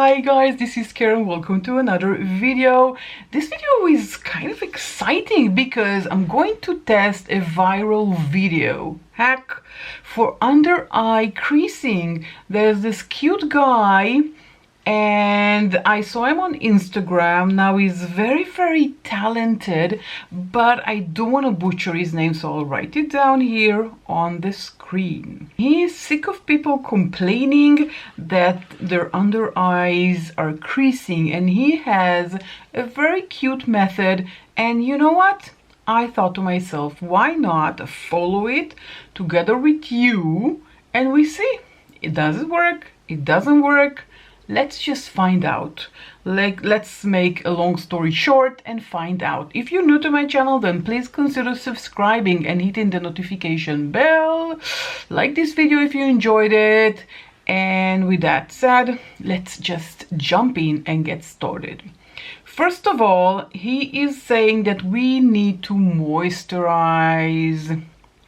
Hi guys, this is Karen. Welcome to another video. This video is kind of exciting because I'm going to test a viral video hack for under eye creasing. There's this cute guy and I saw him on Instagram. Now he's very talented, but I don't want to butcher his name, so I'll write it down here on the screen. He's sick of people complaining that their under eyes are creasing, and he has a very cute method. And you know what? I thought to myself, why not follow it together with you and we see. It doesn't work, it doesn't work. Let's just find out. Let's make a long story short and find out. If you're new to my channel, then please consider subscribing and hitting the notification bell. Like this video if you enjoyed it. And with that said, let's just jump in and get started. First of all, he is saying that we need to moisturize.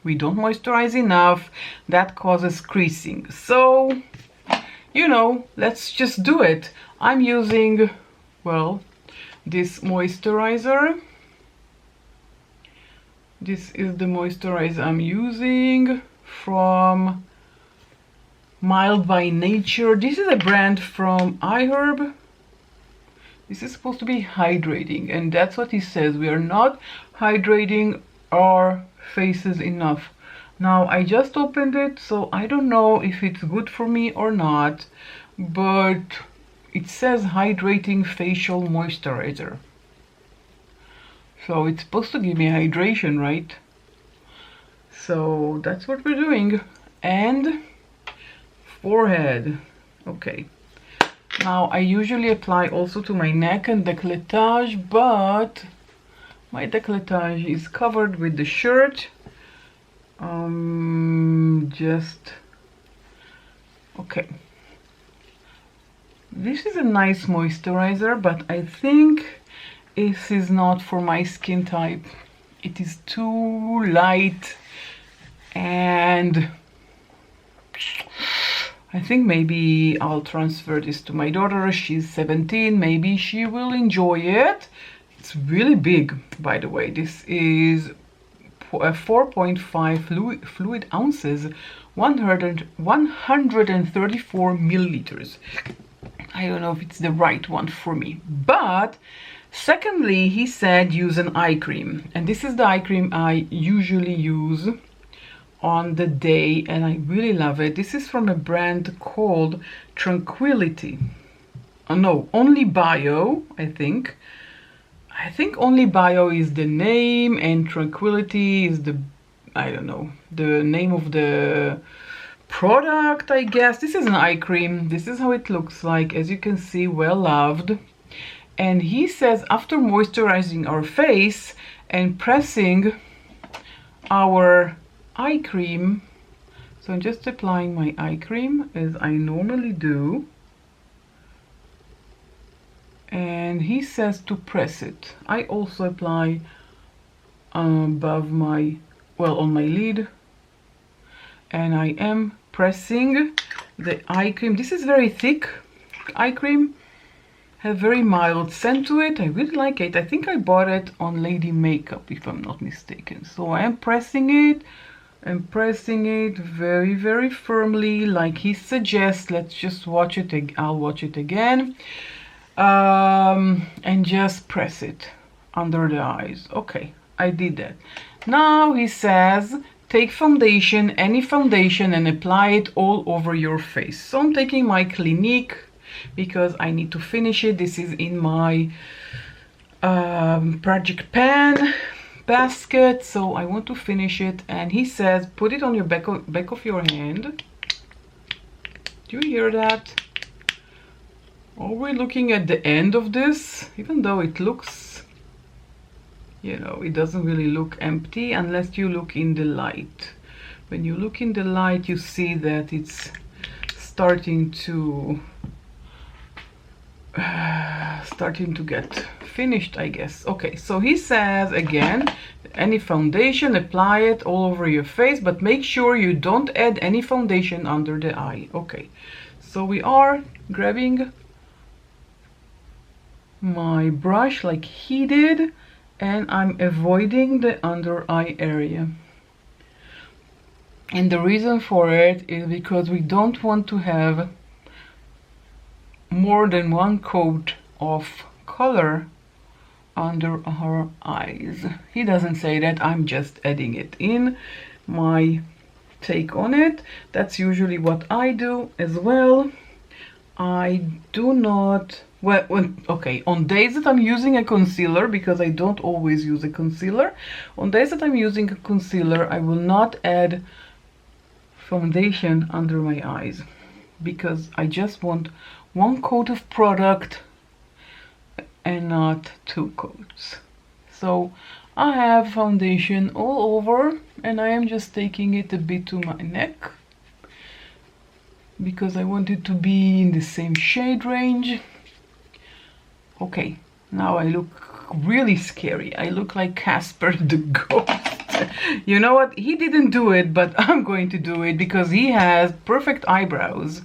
We don't moisturize enough. That causes creasing. So, you know, let's just do it. I'm using, well, this moisturizer. This is the moisturizer I'm using from Mild by Nature. This is a brand from iHerb. This is supposed to be hydrating, and that's what he says. We are not hydrating our faces enough. Now I just opened it, so I don't know if it's good for me or not, but it says hydrating facial moisturizer. So it's supposed to give me hydration, right? So that's what we're doing. And forehead. Okay. Now I usually apply also to my neck and décolletage, but my décolletage is covered with the shirt. Okay, this is a nice moisturizer, but I think this is not for my skin type. It is too light, and I think maybe I'll transfer this to my daughter. She's 17, maybe she will enjoy it. It's really big, by the way. This is 4.5 fluid ounces, 134 milliliters. I don't know if it's the right one for me. But secondly, he said use an eye cream, and this is the eye cream I usually use on the day, and I really love it. This is from a brand called Tranquility. Oh no, Only Bio, I think. I think Only Bio is the name, and Tranquility is the, I don't know, the name of the product, I guess. This is an eye cream. This is how it looks like. As you can see, well loved. And he says after moisturizing our face and pressing our eye cream, so I'm just applying my eye cream as I normally do. And he says to press it. I also apply above my, well, on my lid, and I am pressing the eye cream. This is very thick eye cream, have very mild scent to it. I really like it. I think I bought it on Lady Makeup, if I'm not mistaken. So I am pressing it and pressing it very firmly like he suggests. Let's just watch it. I'll watch it again. And just press it under the eyes. Okay, I did that. Now he says take foundation, any foundation, and apply it all over your face. So I'm taking my Clinique because I need to finish it. This is in my project pan basket, so I want to finish it. And he says put it on your back of your hand. Do you hear that? Are we looking at the end of this? Even though it looks, you know, it doesn't really look empty unless you look in the light. When you look in the light, you see that it's starting to get finished, I guess. Okay, so he says again, any foundation, apply it all over your face, but make sure you don't add any foundation under the eye. Okay, so we are grabbing my brush like he did, and I'm avoiding the under eye area. And the reason for it is because we don't want to have more than one coat of color under our eyes. He doesn't say that, I'm just adding it in, my take on it. That's usually what I do as well. I do not, well, okay, on days that I'm using a concealer, because I don't always use a concealer, on days that I'm using a concealer, I will not add foundation under my eyes, because I just want one coat of product and not two coats. So I have foundation all over, and I am just taking it a bit to my neck because I want it to be in the same shade range. Okay, now I look really scary. I look like Casper the Ghost. You know what? He didn't do it, but I'm going to do it because he has perfect eyebrows.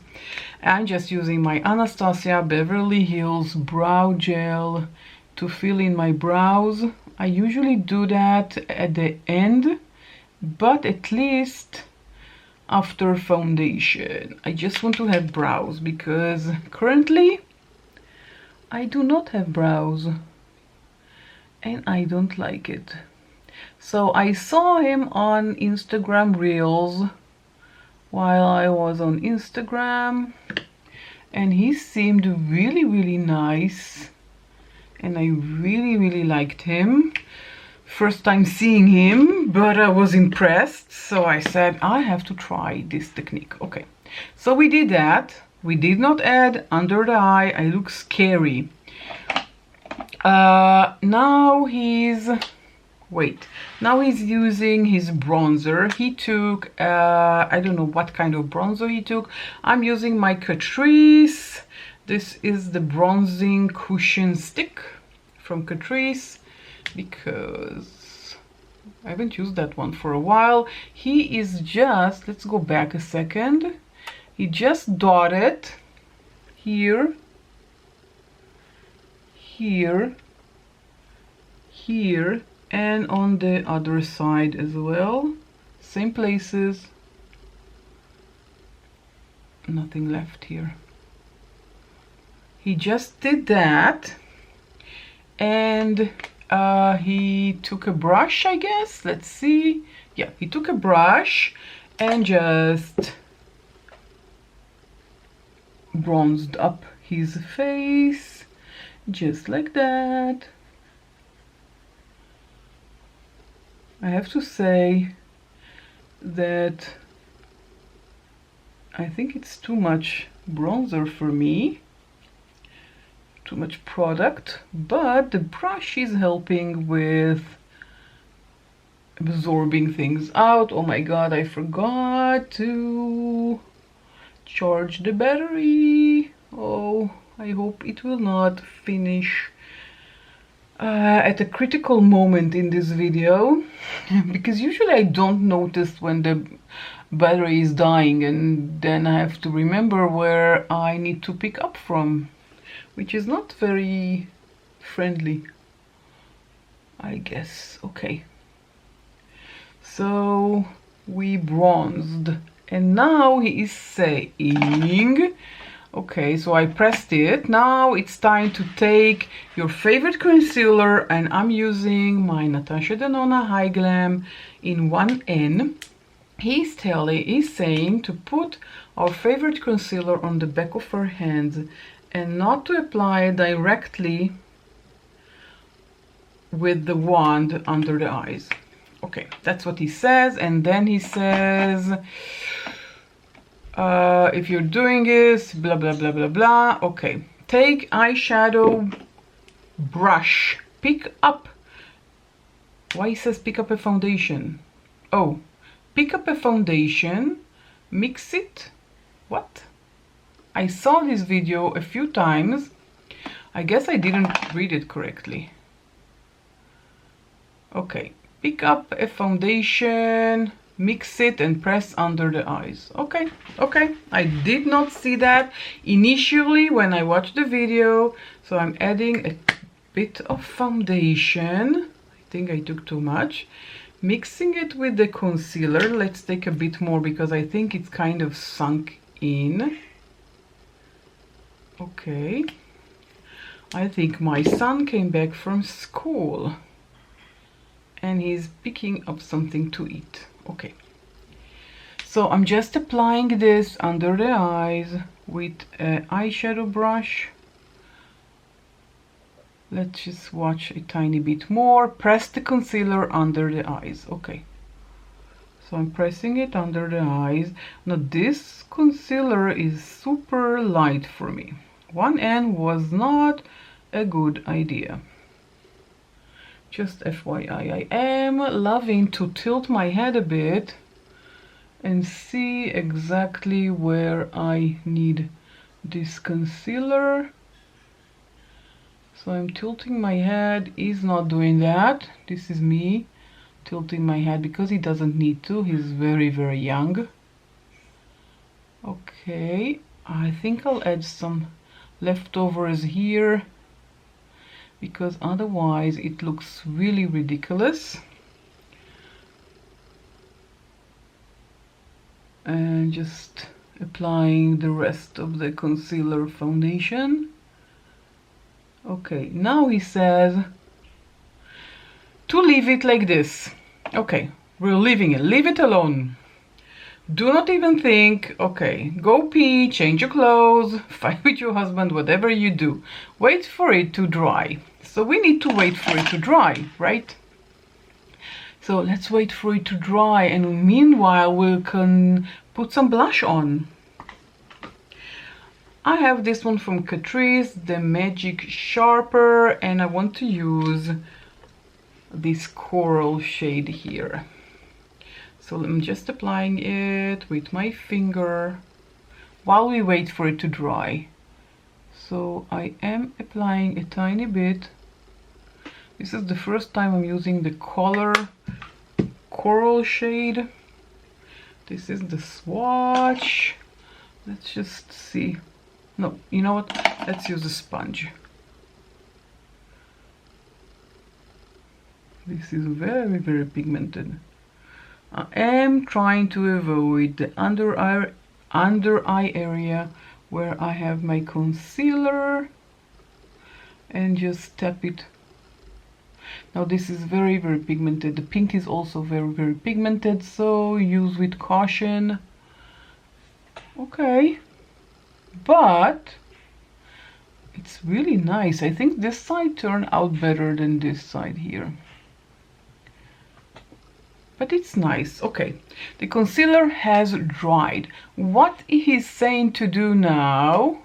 I'm just using my Anastasia Beverly Hills brow gel to fill in my brows. I usually do that at the end, but at least after foundation. I just want to have brows because currently I do not have brows and I don't like it. So I saw him on Instagram Reels while I was on Instagram, and he seemed really nice, and I really liked him. First time seeing him, but I was impressed, so I said I have to try this technique. Okay, so we did that. We did not add under the eye. I look scary. Now he's using his bronzer. He took I don't know what kind of bronzer he took. I'm using my Catrice. This is the bronzing cushion stick from Catrice, because I haven't used that one for a while. He is just, let's go back a second. He just dotted here, here, here, and on the other side as well. Same places. Nothing left here. He just did that, and he took a brush, I guess. Let's see. Yeah, he took a brush and just bronzed up his face, just like that. I have to say that I think it's too much bronzer for me, too much product, but the brush is helping with absorbing things out. Oh my god, I forgot to charge the battery. Oh, I hope it will not finish at a critical moment in this video, because usually I don't notice when the battery is dying, and then I have to remember where I need to pick up from, which is not very friendly, I guess. Okay, so we bronzed, and now he is saying, okay, so I pressed it. Now it's time to take your favorite concealer, and I'm using my Natasha Denona High Glam in 1N. He's saying to put our favorite concealer on the back of our hands and not to apply it directly with the wand under the eyes. Okay, that's what he says. And then he says, if you're doing this, blah blah blah blah blah. Okay, take eyeshadow brush, pick up, why he says pick up a foundation? Oh, pick up a foundation, mix it. What? I saw this video a few times. I guess I didn't read it correctly. Okay, pick up a foundation, mix it and press under the eyes. Okay, okay, I did not see that initially when I watched the video, so I'm adding a bit of foundation. I think I took too much. Mixing it with the concealer. Let's take a bit more because I think it's kind of sunk in. Okay. I think my son came back from school and he's picking up something to eat. Okay. So I'm just applying this under the eyes with an eyeshadow brush. Let's just watch a tiny bit more. Press the concealer under the eyes. Okay. So I'm pressing it under the eyes. Now this concealer is super light for me. One end was not a good idea. Just FYI, I am loving to tilt my head a bit and see exactly where I need this concealer. So I'm tilting my head. He's not doing that. This is me tilting my head because he doesn't need to. He's very, very young. Okay, I think I'll add some leftovers here because otherwise it looks really ridiculous. And just applying the rest of the concealer foundation. Okay, now he says to leave it like this. Okay, we're leaving it. Leave it alone. Do not even think. Okay, go pee, change your clothes, fight with your husband, whatever you do. Wait for it to dry. So we need to wait for it to dry, right? So let's wait for it to dry, and meanwhile we can put some blush on. I have this one from Catrice, the Magic Sharper, and I want to use this coral shade here. So I'm just applying it with my finger while we wait for it to dry. So I am applying a tiny bit. This is the first time I'm using the color coral shade. This is the swatch. Let's just see. No, you know what? Let's use a sponge. This is very, very pigmented. I am trying to avoid the under eye area where I have my concealer and just tap it. Now this is very, very pigmented. The pink is also very, very pigmented, so use with caution. Okay, but it's really nice. I think this side turned out better than this side here. But it's nice. Okay, the concealer has dried. What he's saying to do now?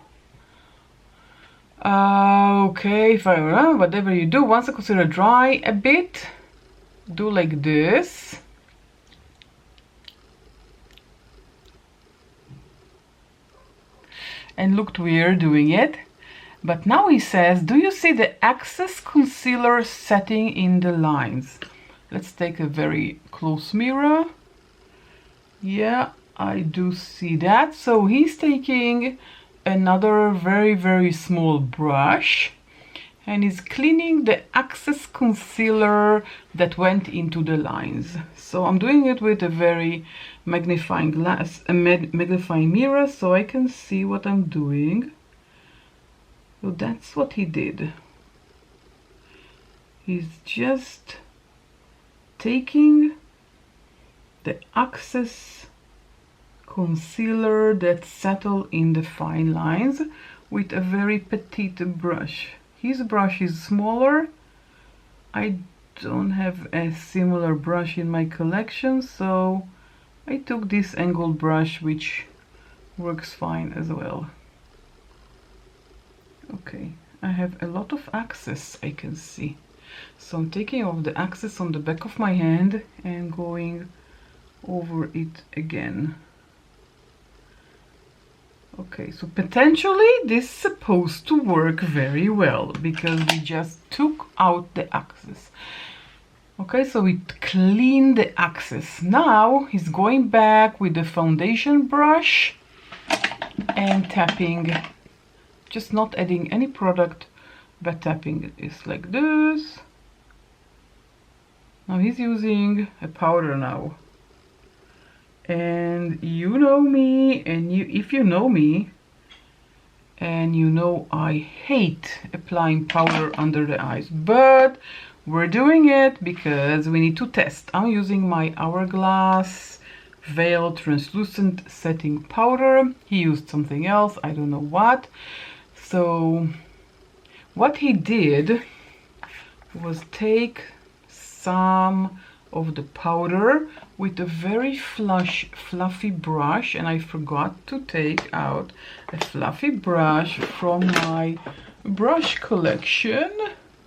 Okay, if I remember, whatever you do, once the concealer dry a bit, do like this. And looked weird doing it. But now he says, do you see the excess concealer setting in the lines? Let's take a very close mirror. Yeah, I do see that. So he's taking another very, very small brush and is cleaning the excess concealer that went into the lines. So I'm doing it with a very magnifying glass, a magnifying mirror, so I can see what I'm doing. So that's what he did. He's just taking the excess concealer that settled in the fine lines with a very petite brush. His brush is smaller. I don't have a similar brush in my collection, so I took this angled brush, which works fine as well. Okay, I have a lot of excess, I can see. So I'm taking off the excess on the back of my hand and going over it again. Okay, so potentially this is supposed to work very well because we just took out the excess. Okay, so it cleaned the excess. Now he's going back with the foundation brush and tapping, just not adding any product, by tapping it. It's like this. Now he's using a powder now. And you know me, and if you know me, and you know I hate applying powder under the eyes, but we're doing it because we need to test. I'm using my Hourglass Veil Translucent Setting Powder. He used something else, I don't know what. So what he did was take some of the powder with a very fluffy brush, and I forgot to take out a fluffy brush from my brush collection.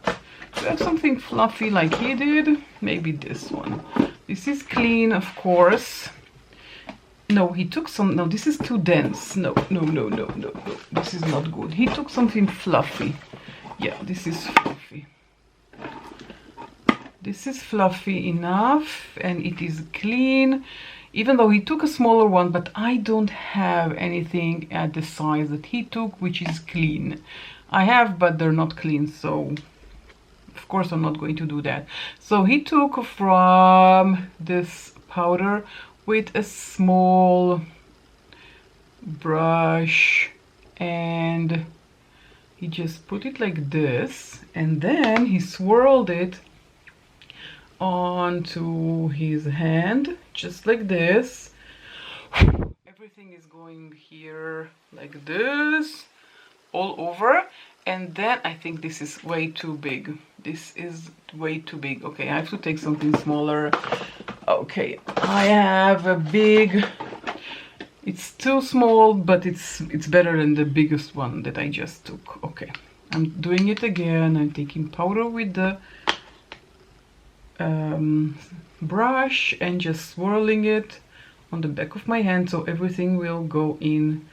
Do I have something fluffy like he did? Maybe this one. This is clean, of course. No, he took some. No, this is too dense. No. This is not good. He took something fluffy. Yeah, this is fluffy. This is fluffy enough, and it is clean, even though he took a smaller one, but I don't have anything at the size that he took, which is clean. I have, but they're not clean, so of course I'm not going to do that. So he took from this powder with a small brush, and he just put it like this, and then he swirled it onto his hand, just like this. Everything is going here like this, all over. And then I think this is way too big. This is way too big. Okay, I have to take something smaller. Okay, I have a big, it's too small, but it's better than the biggest one that I just took. Okay, I'm doing it again. I'm taking powder with the brush and just swirling it on the back of my hand, so everything will go in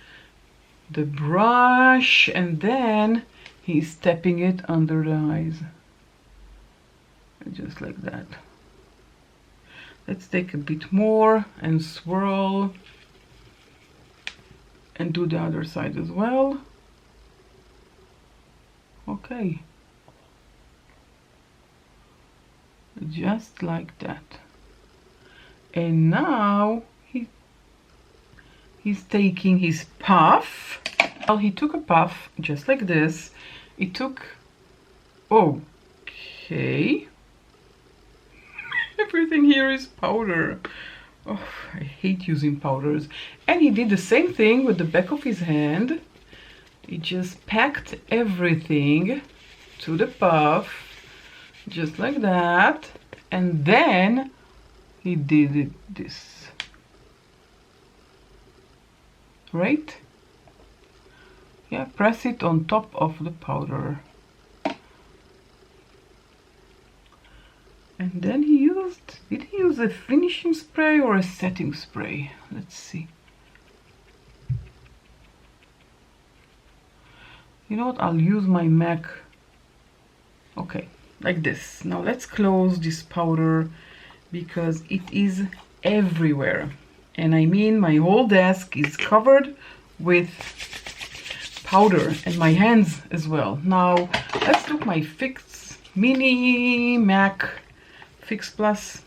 the brush, and then he's tapping it under the eyes, just like that. Let's take a bit more and swirl and do the other side as well. Okay, just like that. And now he's taking his puff. Well, he took a puff just like this. It took, okay, everything here is powder. Oh, I hate using powders. And he did the same thing with the back of his hand. He just packed everything to the puff, just like that, and then he did it this, right? Yeah, press it on top of the powder. And then he used, did he use a finishing spray or a setting spray? Let's see. You know what, I'll use my MAC. Okay, like this. Now let's close this powder because it is everywhere. And I mean, my whole desk is covered with powder, and my hands as well. Now let's look my Fix Mini MAC Fix Plus.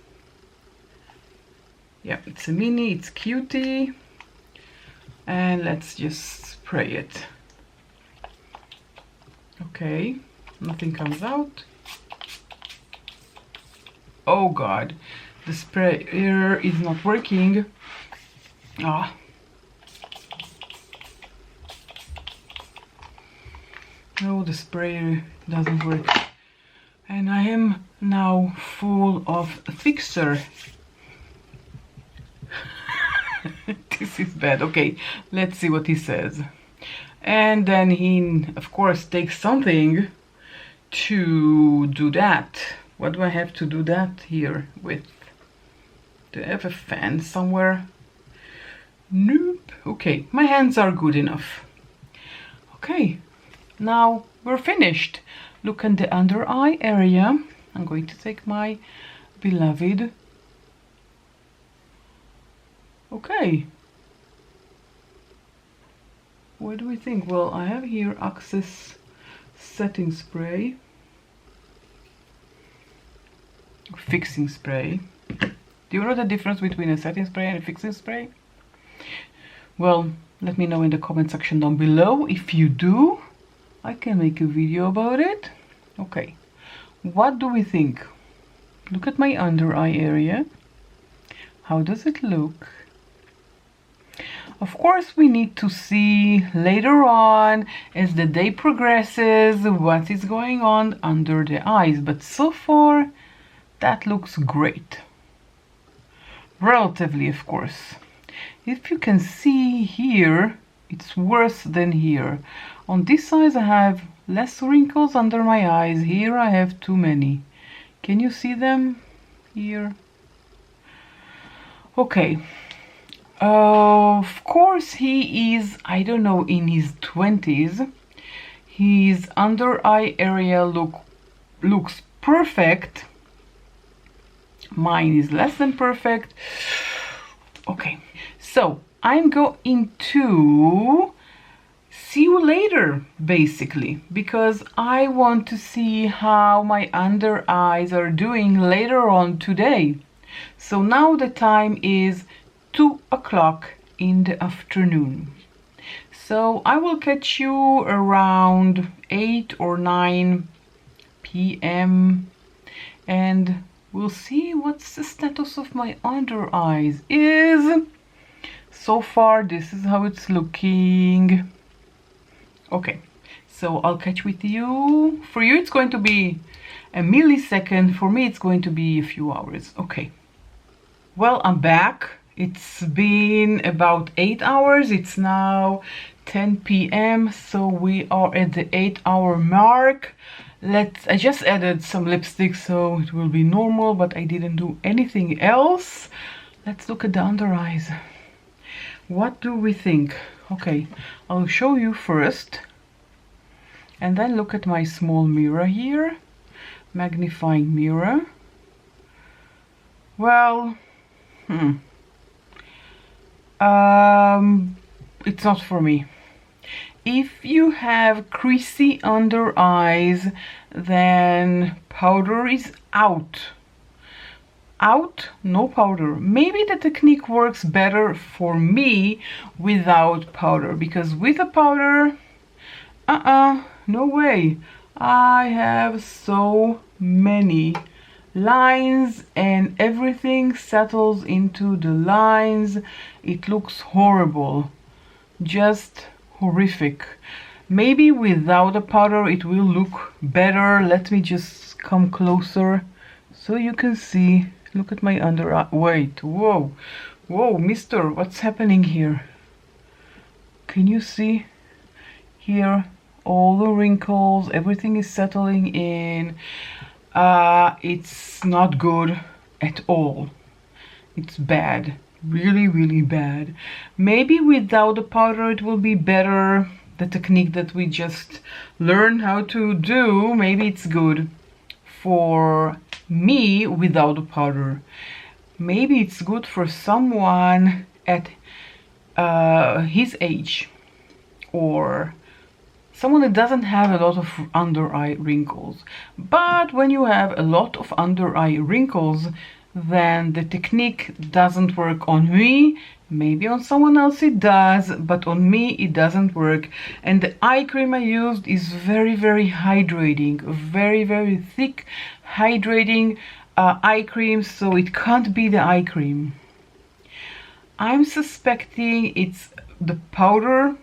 Yeah, it's a mini, it's cutie. And let's just spray it. Okay, nothing comes out. Oh God, the sprayer is not working. Ah. No, the sprayer doesn't work. And I am now full of fixer. This is bad. Okay, let's see what he says. And then he, of course, takes something to do that. What do I have to do that here with? Do I have a fan somewhere? Nope. Okay, my hands are good enough. Okay, now we're finished. Look at the under eye area. I'm going to take my beloved. Okay. What do we think? Well, I have here Access setting spray, fixing spray. Do you know the difference between a setting spray and a fixing spray? Well, let me know in the comment section down below. If you do, I can make a video about it. Okay, what do we think? Look at my under eye area. How does it look? Of course, we need to see later on, as the day progresses, what is going on under the eyes. But so far, that looks great. Relatively, of course. If you can see here, it's worse than here. On this side I have less wrinkles under my eyes. Here I have too many. Can you see them here? Okay. Of course he is, I don't know, in his 20s. His under eye area looks perfect. Mine is less than perfect. Okay, so I'm going to see you later, basically, because I want to see how my under eyes are doing later on today. So now the time is 2 o'clock in the afternoon. So I will catch you around 8 or 9 p.m. and we'll see what's the status of my under eyes is. So far, this is how it's looking. Okay, so I'll catch with you. For you, it's going to be a millisecond. For me, it's going to be a few hours. Okay. Well, I'm back. It's been about 8 hours. It's now 10 p.m. So we are at the 8-hour mark. I just added some lipstick so it will be normal, but I didn't do anything else. Let's look at the under eyes. What do we think? Okay, I'll show you first and then look at my small mirror here, magnifying mirror. Well, it's not for me. If you have creasy under eyes, then powder is out. Out, no powder. Maybe the technique works better for me without powder, because with a powder, no way. I have so many lines and everything settles into the lines. It looks horrible. Just horrific. Maybe without a powder it will look better. Let me just come closer so you can see. Look at my under eye. Wait, whoa, mister, what's happening here? Can you see here all the wrinkles? Everything is settling in. It's not good at all. It's bad. Really, really bad. Maybe without the powder it will be better. The technique that we just learned how to do, maybe it's good. For me, without the powder, maybe it's good for someone at his age, or someone that doesn't have a lot of under eye wrinkles. But when you have a lot of under eye wrinkles, then the technique doesn't work on me. Maybe on someone else it does, but on me it doesn't work. And the eye cream I used is very, very hydrating, very, very thick hydrating eye cream, so it can't be the eye cream. I'm suspecting it's the powder,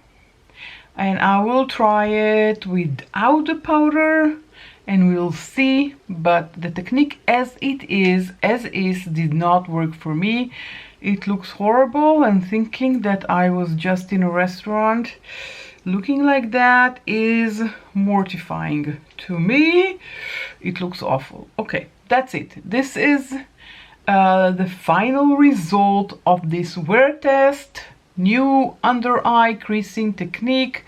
and I will try it without the powder and we'll see. But the technique as is did not work for me. It looks horrible, and thinking that I was just in a restaurant looking like that is mortifying to me. It looks awful. Okay, that's it. This is the final result of this wear test. New under eye creasing technique,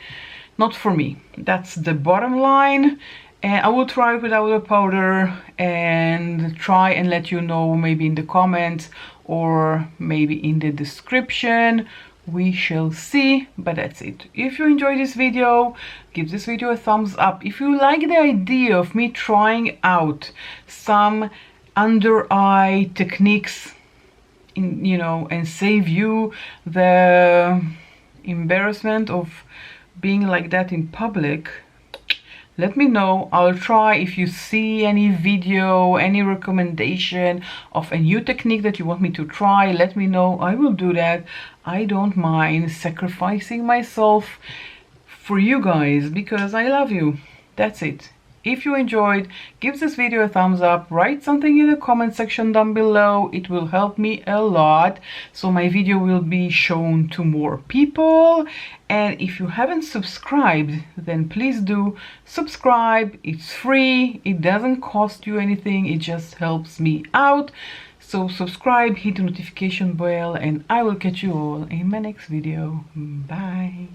not for me. That's the bottom line. And I will try it without a powder and try and let you know, maybe in the comments or maybe in the description, we shall see. But that's it. If you enjoyed this video, give this video a thumbs up. If you like the idea of me trying out some under eye techniques, and save you the embarrassment of being like that in public, let me know. I'll try. If you see any video, any recommendation of a new technique that you want me to try, let me know. I will do that. I don't mind sacrificing myself for you guys because I love you. That's it. If you enjoyed, give this video a thumbs up, write something in the comment section down below. It will help me a lot, so my video will be shown to more people. And if you haven't subscribed, then please do subscribe. It's free, it doesn't cost you anything, it just helps me out. So subscribe, hit the notification bell, and I will catch you all in my next video. Bye.